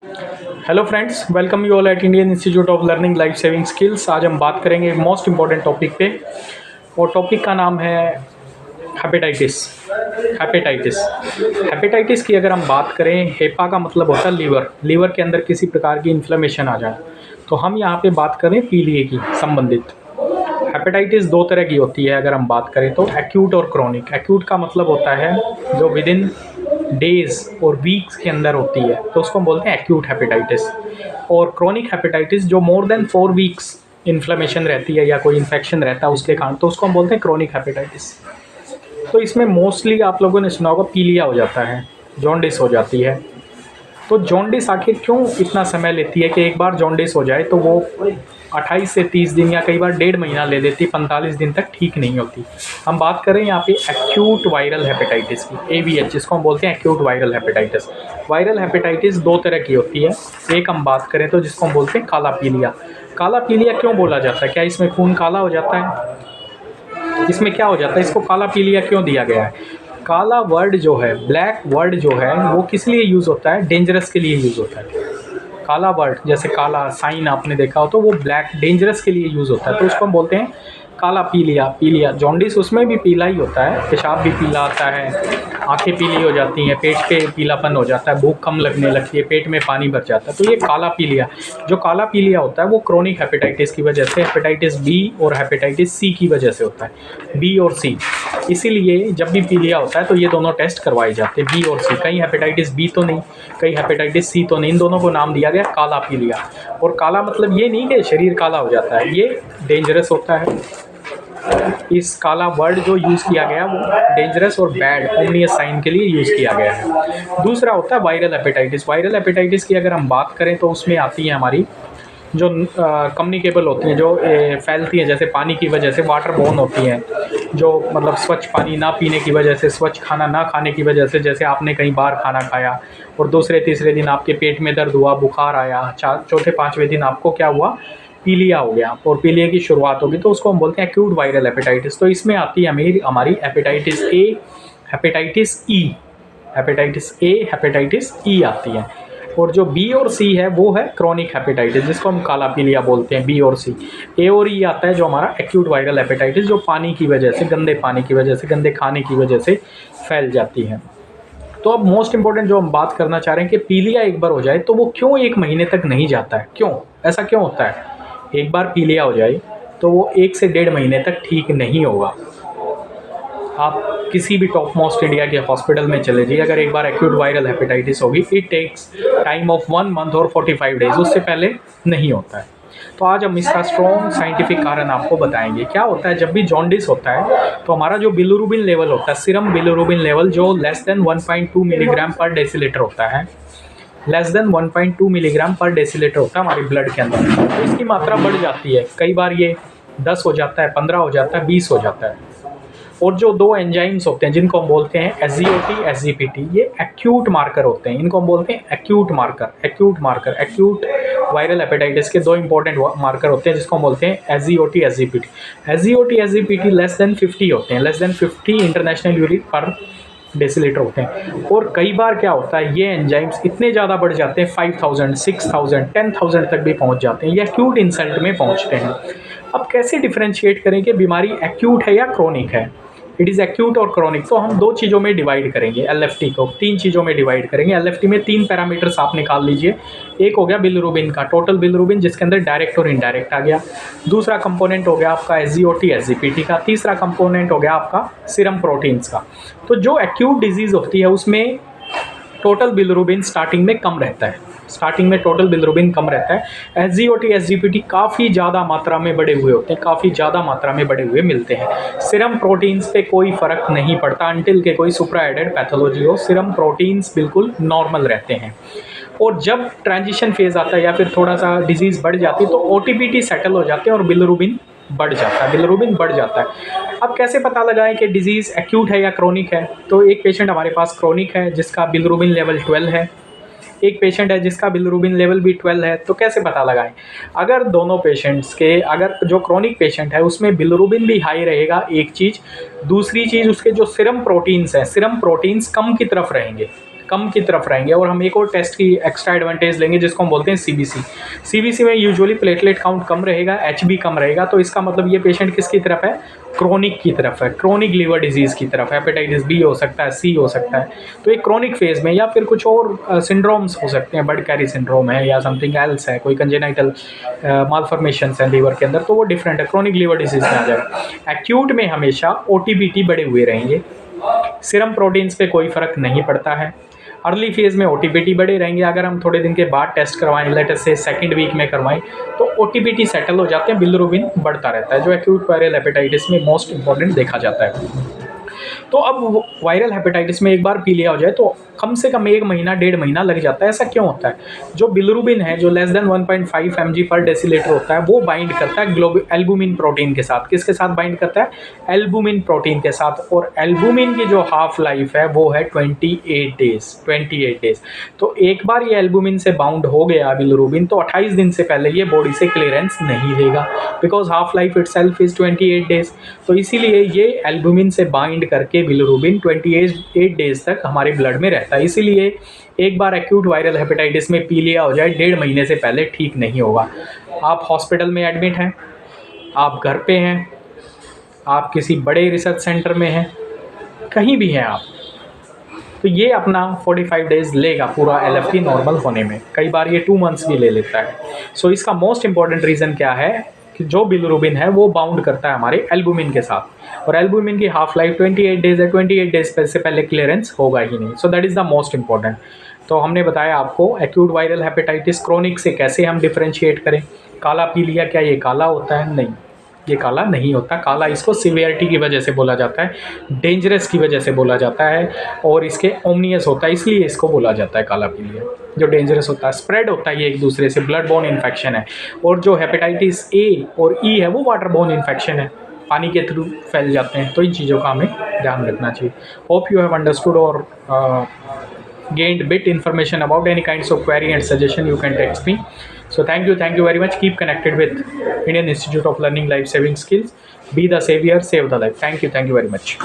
Hello friends, welcome you all at Indian institute of learning life saving skills. आज हम बात करेंगे एक मोस्ट इंपॉर्टेंट टॉपिक पे और टॉपिक का नाम है हेपेटाइटिस। हेपेटाइटिस हेपेटाइटिस की अगर हम बात करें, हेपा का मतलब होता है लीवर के अंदर किसी प्रकार की इन्फ्लेमेशन आ जाए। तो हम यहाँ पे बात करें पीलिए की संबंधित। हेपेटाइटिस दो तरह की होती है अगर हम बात करें तो, एक्यूट और क्रॉनिक। एक्यूट का मतलब होता है जो विद इन डेज और वीक्स के अंदर होती है, तो उसको हम बोलते हैं एक्यूट हेपेटाइटिस। और क्रॉनिक हेपेटाइटिस जो मोर देन 4 वीक्स इन्फ्लेमेशन रहती है या कोई इन्फेक्शन रहता है उसके कारण, तो उसको हम बोलते हैं क्रॉनिक हेपेटाइटिस। तो इसमें मोस्टली आप लोगों ने सुना होगा पीलिया हो जाता है, जॉन्डिस हो जाती है। तो जॉन्डिस आखिर क्यों इतना समय लेती है कि एक बार जॉन्डिस हो जाए तो वो 28 से 30 दिन या कई बार 1.5 महीना ले लेती, 45 दिन तक ठीक नहीं होती। हम बात करें यहाँ पे एक्यूट वायरल हेपेटाइटिस की, AVH, जिसको हम बोलते हैं acute viral hepatitis. Viral hepatitis दो तरह की होती है। एक हम बात करें तो जिसको हम बोलते हैं काला पीलिया। काला पीलिया क्यों बोला जाता है? क्या इसमें खून काला हो जाता है? इसमें क्या हो जाता है? इसको काला पीलिया क्यों दिया गया है? काला वर्ड जो है, ब्लैक वर्ड जो है, वो किस लिए यूज़ होता है? डेंजरस के लिए यूज़ होता है। काला वर्ड जैसे काला साइन आपने देखा हो तो वो ब्लैक डेंजरस के लिए यूज़ होता है, तो उसको हम बोलते हैं काला पीलिया। पीलिया जॉन्डिस उसमें भी पीला ही होता है, पेशाब भी पीला आता है, आंखें पीली हो जाती हैं, पेट पे पीलापन हो जाता है, भूख कम लगने लगती है, पेट में पानी भर जाता है, तो ये काला पीलिया। जो काला पीलिया होता है वो क्रोनिक हेपेटाइटिस की वजह से, हेपेटाइटिस बी और हेपेटाइटिस सी की वजह से होता है, बी और सी। इसीलिए जब भी पीलिया होता है तो ये दोनों टेस्ट करवाए जाते हैं, बी और सी। कहीं हेपेटाइटिस बी तो नहीं, कहीं हेपेटाइटिस सी तो नहीं, इन दोनों को नाम दिया गया काला पीलिया। और काला मतलब ये नहीं कि शरीर काला हो जाता है, ये डेंजरस होता है। इस काला वर्ड जो यूज़ किया गया वो डेंजरस और बैड ओमिनियस साइन के लिए यूज़ किया गया है। दूसरा होता है वायरल हेपेटाइटिस। वायरल हेपेटाइटिस की अगर हम बात करें तो उसमें आती है हमारी जो कम्युनिकेबल होती हैं, जो फैलती हैं जैसे पानी की वजह से, वाटर बोर्न होती हैं, जो मतलब स्वच्छ पानी ना पीने की वजह से, स्वच्छ खाना ना खाने की वजह से, जैसे आपने कहीं बाहर खाना खाया और दूसरे तीसरे दिन आपके पेट में दर्द हुआ, बुखार आया, चौथे पाँचवें दिन आपको क्या हुआ? पीलिया हो गया और पीलिया की शुरुआत होगी, तो उसको हम बोलते हैं एक्यूट वायरल हेपेटाइटिस। तो इसमें आती है हमारी hepatitis A, hepatitis E, hepatitis A, hepatitis E आती है। और जो बी और सी है वो है क्रॉनिक हेपेटाइटिस, जिसको हम काला पीलिया बोलते हैं, बी और सी। ए और ई आता है जो हमारा एक्यूट वायरल हेपेटाइटिस, जो पानी की वजह से, गंदे पानी की वजह से, गंदे खाने की वजह से फैल जाती है। तो अब मोस्ट इंपॉर्टेंट जो हम बात करना चाह रहे हैं कि पीलिया एक बार हो जाए तो वो क्यों 1 महीने तक नहीं जाता है? क्यों ऐसा क्यों होता है? एक बार पीलिया हो जाए तो वो 1 से 1.5 महीने तक ठीक नहीं होगा। आप किसी भी टॉप मोस्ट इंडिया के हॉस्पिटल में चले जाइए, अगर एक बार एक्यूट वायरल हेपेटाइटिस होगी, it takes time of 1 month और 45 डेज, उससे पहले नहीं होता है। तो आज हम इसका स्ट्रॉन्ग साइंटिफिक कारण आपको बताएंगे। क्या होता है जब भी जॉन्डिस होता है तो हमारा जो बिलिरुबिन लेवल होता है, सीरम बिलिरुबिन लेवल, जो लेस देन 1.2 मिलीग्राम पर डेसीलीटर होता है, लेस देन 1.2 मिलीग्राम पर डेसीलीटर होता है हमारे ब्लड के अंदर, तो इसकी मात्रा बढ़ जाती है। कई बार ये 10 हो जाता है, 15 हो जाता है, 20 हो जाता है। और जो दो एंजाइम्स होते हैं जिनको हम बोलते हैं SGOT, SGPT, ये एक्यूट मार्कर होते हैं, इनको हम बोलते हैं acute marker. Acute viral hepatitis के दो इंपॉर्टेंट मार्कर होते हैं जिसको हम बोलते हैं SGOT, SGPT। SGOT, SGPT less than 50 होते हैं, लेस देन 50 इंटरनेशनल यूनिट पर डेसीलीटर होते हैं। और कई बार क्या होता है, ये एंजाइम्स इतने ज़्यादा बढ़ जाते हैं, 5000, 6000, 10,000 तक भी पहुंच जाते हैं, ये एक्यूट इंसल्ट में पहुंचते हैं। अब कैसे डिफ्रेंशिएट करें कि बीमारी एक्यूट है या क्रोनिक है? इट इज़ एक्यूट और क्रोनिक, तो हम दो चीज़ों में डिवाइड करेंगे, LFT को 3 चीज़ों में डिवाइड करेंगे। LFT में 3 पैरामीटर्स आप निकाल लीजिए। एक हो गया बिलिरुबिन का, टोटल बिलिरुबिन, जिसके अंदर डायरेक्ट और इनडायरेक्ट आ गया। दूसरा कंपोनेंट हो गया आपका SGOT, SGPT का। तीसरा कंपोनेंट हो गया आपका सीरम प्रोटीन्स का। तो जो एक्यूट डिजीज़ होती है उसमें टोटल बिलिरुबिन स्टार्टिंग में कम रहता है, स्टार्टिंग में टोटल बिलिरुबिन कम रहता है। SGOT, SGPT काफ़ी ज़्यादा मात्रा में बढ़े हुए होते हैं, काफ़ी ज़्यादा मात्रा में बढ़े हुए मिलते हैं। सीरम प्रोटीन्स पे कोई फ़र्क नहीं पड़ता अंटिल के कोई सुप्राएडेड पैथोलॉजी हो, सीरम प्रोटीन्स बिल्कुल नॉर्मल रहते हैं। और जब ट्रांजिशन फेज़ आता है या फिर थोड़ा सा डिजीज़ बढ़ जाती है तो OTPT सेटल हो जाते हैं और बिलिरुबिन बढ़ जाता है, बिलिरुबिन बढ़ जाता है। अब कैसे पता लगाएं कि डिजीज़ एक्यूट है या क्रोनिक है? तो एक पेशेंट हमारे पास क्रोनिक है जिसका बिलिरुबिन लेवल 12 है, एक पेशेंट है जिसका बिलिरुबिन लेवल भी 12 है, तो कैसे पता लगाएं? अगर दोनों पेशेंट्स के, अगर जो क्रोनिक पेशेंट है उसमें बिलिरुबिन भी हाई रहेगा, एक चीज़, दूसरी चीज़ उसके जो सीरम प्रोटीन्स हैं, सीरम प्रोटीन्स कम की तरफ रहेंगे। कम की तरफ रहेंगे। और हम एक और टेस्ट की एक्स्ट्रा एडवांटेज लेंगे जिसको हम बोलते हैं सीबीसी। सीबीसी में यूजुअली प्लेटलेट काउंट कम रहेगा, एचबी कम रहेगा, तो इसका मतलब ये पेशेंट किसकी तरफ है, क्रोनिक की तरफ है, क्रोनिक लीवर डिजीज़ की तरफ, हेपेटाइटिस बी हो सकता है, सी हो सकता है। तो एक क्रोनिक फेज में, या फिर कुछ और सिंड्रोम्स हो सकते हैं, बर्ड कैरी सिंड्रोम है या समथिंग एल्स है, कोई कंजेनाइटल मालफॉर्मेशंस है लीवर के अंदर, तो वो डिफरेंट है, क्रोनिक लीवर डिजीज में आ जाएगा। एक्यूट में हमेशा ओटीबीटी बढ़े हुए रहेंगे, सीरम प्रोटीन्स पे कोई फर्क नहीं पड़ता है। अर्ली फेज में ओटीबीटी बढ़े रहेंगे, अगर हम थोड़े दिन के बाद टेस्ट करवाएं, लेटेस्ट से सेकंड वीक में करवाएं, तो ओटीबीटी सेटल हो जाते हैं, बिलिरुबिन बढ़ता रहता है, जो एक्यूट वायरल हेपेटाइटिस में मोस्ट इंपॉर्टेंट देखा जाता है। तो अब वायरल हेपेटाइटिस में एक बार पी लिया हो जाए तो कम से कम 1 महीना 1.5 महीना लग जाता है। ऐसा क्यों होता है? जो बिलिरुबिन है, जो लेस देन 1.5 mg पर डेसीलीटर होता है, वो बाइंड करता है एल्बुमिन प्रोटीन के साथ। किसके साथ बाइंड करता है? एल्बुमिन प्रोटीन के साथ। और एल्बुमिन की जो हाफ लाइफ है वो है 28 डेज। तो एक बार ये एल्बुमिन से बाउंड हो गया बिलिरुबिन, तो 28 दिन से पहले ये बॉडी से क्लियरेंस नहीं देगा, because half life itself is 28 days. तो इसीलिए ये एल्बुमिन से बाइंड करके बिलिरुबिन 28 डेज तक हमारे ब्लड में रहता है। इसीलिए एक बार एक्यूट वायरल हेपेटाइटिस में पी लिया हो जाए 1.5 महीने से पहले ठीक नहीं होगा। आप हॉस्पिटल में एडमिट हैं, आप घर पे हैं, आप किसी बड़े रिसर्च सेंटर में हैं, कहीं भी हैं आप, तो ये अपना 45 डेज लेगा पूरा LFT नॉर्मल होने में। कई बार ये 2 मंथ्स भी ले लेता है। सो इसका मोस्ट इंपॉर्टेंट रीज़न क्या है कि जो बिलिरुबिन है वो बाउंड करता है हमारे एल्बुमिन के साथ, और एल्बुमिन की हाफ लाइफ 28 डेज है, 28 डेज से पहले क्लियरेंस होगा ही नहीं। So that is the most important. तो हमने बताया आपको एक्यूट वायरल हेपेटाइटिस क्रोनिक से कैसे हम डिफरेंशिएट करें। काला पी लिया, क्या ये काला होता है? नहीं, ये काला नहीं होता। काला इसको सीवियरिटी की वजह से बोला जाता है, डेंजरस की वजह से बोला जाता है, और इसके ओमनियस होता है, इसलिए इसको बोला जाता है काला पी लिया। जो डेंजरस होता है, स्प्रेड होता है ये एक दूसरे से, ब्लड बोर्न इन्फेक्शन है। और जो हेपेटाइटिस ए और ई है वो वाटर बोर्न इन्फेक्शन है, पानी के थ्रू फैल जाते हैं। तो इन चीज़ों का हमें ध्यान रखना चाहिए। होप यू हैव अंडरस्टूड और gained bit information about any kinds of query and suggestion, you can text me. So thank you very much. Keep connected with Indian Institute of Learning Life Saving Skills. Be the savior, save the life. Thank you very much.